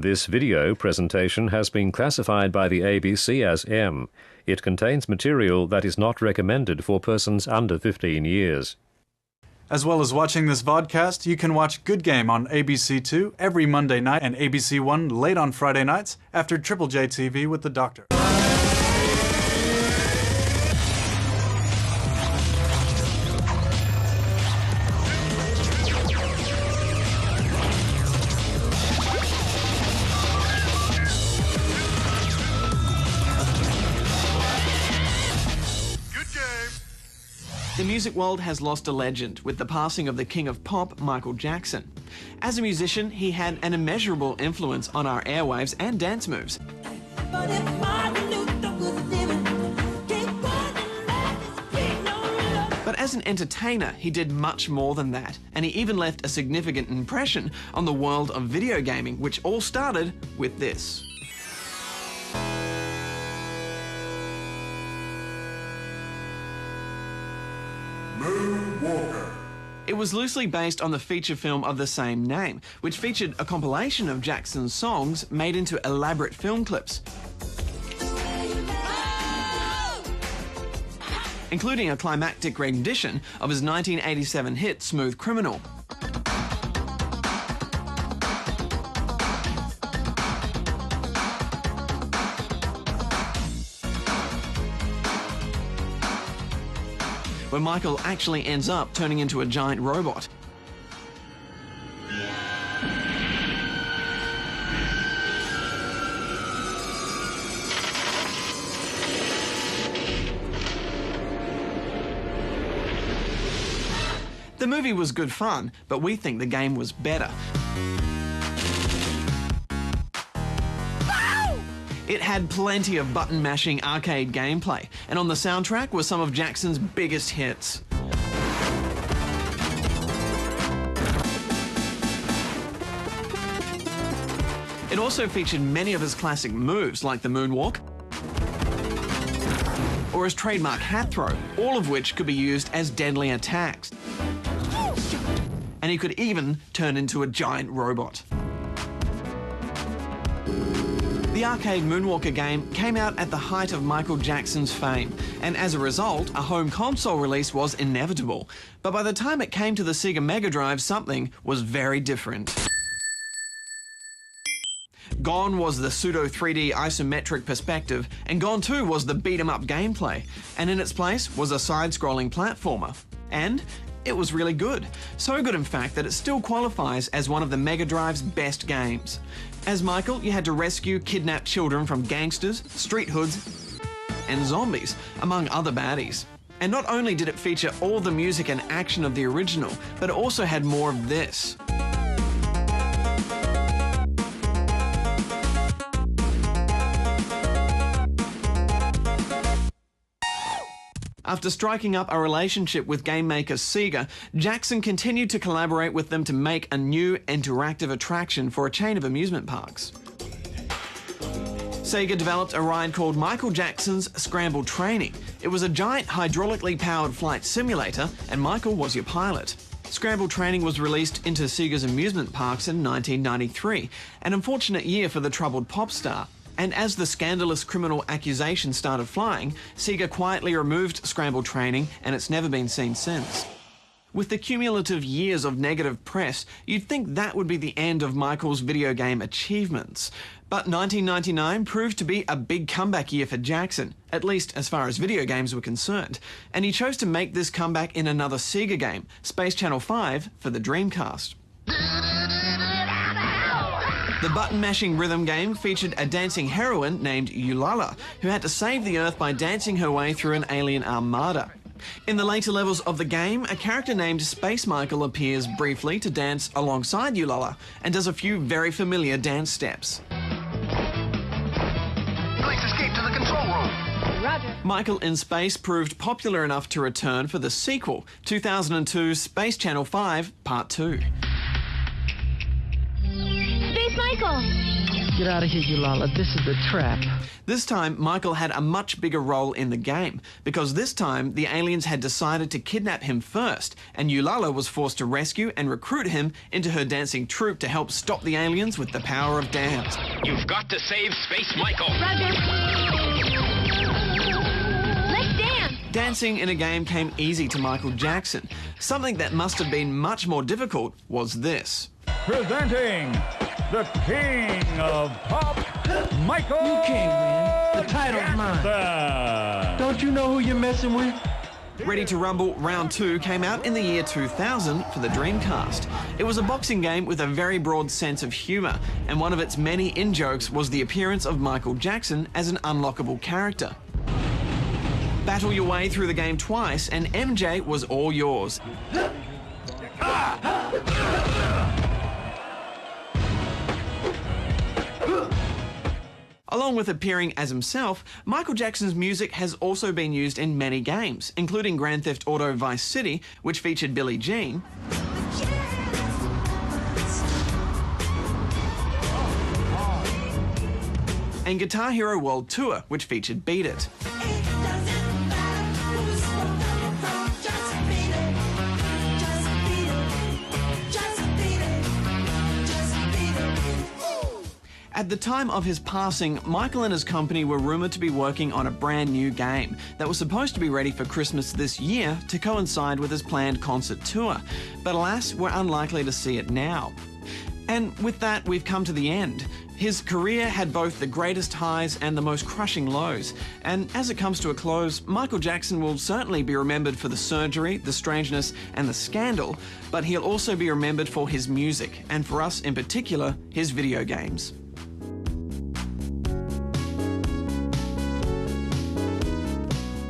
This video presentation has been classified by the ABC as M. It contains material that is not recommended for persons under 15 years. As well as watching this vodcast, you can watch Good Game on ABC2 every Monday night and ABC1 late on Friday nights after Triple J TV with the Doctor. The music world has lost a legend with the passing of the king of pop, Michael Jackson. As a musician, he had an immeasurable influence on our airwaves and dance moves. But as an entertainer, he did much more than that, and he even left a significant impression on the world of video gaming, which all started with this. It was loosely based on the feature film of the same name, which featured a compilation of Jackson's songs made into elaborate film clips, including a climactic rendition of his 1987 hit Smooth Criminal. Where Michael actually ends up turning into a giant robot. The movie was good fun, but we think the game was better. It had plenty of button-mashing arcade gameplay, and on the soundtrack were some of Jackson's biggest hits. It also featured many of his classic moves, like the moonwalk, or his trademark hat throw, all of which could be used as deadly attacks. And he could even turn into a giant robot. The arcade Moonwalker game came out at the height of Michael Jackson's fame, and as a result, a home console release was inevitable. But by the time it came to the Sega Mega Drive, something was very different. Gone was the pseudo 3D isometric perspective, and gone too was the beat-em-up gameplay, and in its place was a side-scrolling platformer. And it was really good. So good, in fact, that it still qualifies as one of the Mega Drive's best games. As Michael, you had to rescue kidnapped children from gangsters, street hoods, and zombies, among other baddies. And not only did it feature all the music and action of the original, but it also had more of this. After striking up a relationship with game maker Sega, Jackson continued to collaborate with them to make a new interactive attraction for a chain of amusement parks. Sega developed a ride called Michael Jackson's Scramble Training. It was a giant hydraulically powered flight simulator, and Michael was your pilot. Scramble Training was released into Sega's amusement parks in 1993, an unfortunate year for the troubled pop star. And as the scandalous criminal accusations started flying, Sega quietly removed Scramble Training, and it's never been seen since. With the cumulative years of negative press, you'd think that would be the end of Michael's video game achievements. But 1999 proved to be a big comeback year for Jackson, at least as far as video games were concerned, and he chose to make this comeback in another Sega game, Space Channel 5 for the Dreamcast. The button-mashing rhythm game featured a dancing heroine named Eulala, who had to save the Earth by dancing her way through an alien armada. In the later levels of the game, a character named Space Michael appears briefly to dance alongside Eulala and does a few very familiar dance steps. Please escape to the control room. Roger. Michael in Space proved popular enough to return for the sequel, 2002 Space Channel 5 Part 2. Space Michael! Get out of here, Eulala. This is a trap. This time, Micheal had a much bigger role in the game, because this time the aliens had decided to kidnap him first, and Eulala was forced to rescue and recruit him into her dancing troupe to help stop the aliens with the power of dance. You've got to save Space Michael. Let's dance! Dancing in a game came easy to Michael Jackson. Something that must have been much more difficult was this. Presenting the King of Pop, Michael. You can't win. The title's mine. Jackson. Don't you know who you're messing with? Ready to Rumble Round 2 came out in the year 2000 for the Dreamcast. It was a boxing game with a very broad sense of humour, and one of its many in-jokes was the appearance of Michael Jackson as an unlockable character. Battle your way through the game twice, and MJ was all yours. Along with appearing as himself, Michael Jackson's music has also been used in many games, including Grand Theft Auto Vice City, which featured Billie Jean, and Guitar Hero World Tour, which featured Beat It. At the time of his passing, Micheal and his company were rumoured to be working on a brand new game that was supposed to be ready for Christmas this year to coincide with his planned concert tour, but alas, we're unlikely to see it now. And with that, we've come to the end. His career had both the greatest highs and the most crushing lows, and as it comes to a close, Michael Jackson will certainly be remembered for the surgery, the strangeness, and the scandal, but he'll also be remembered for his music, and for us in particular, his video games.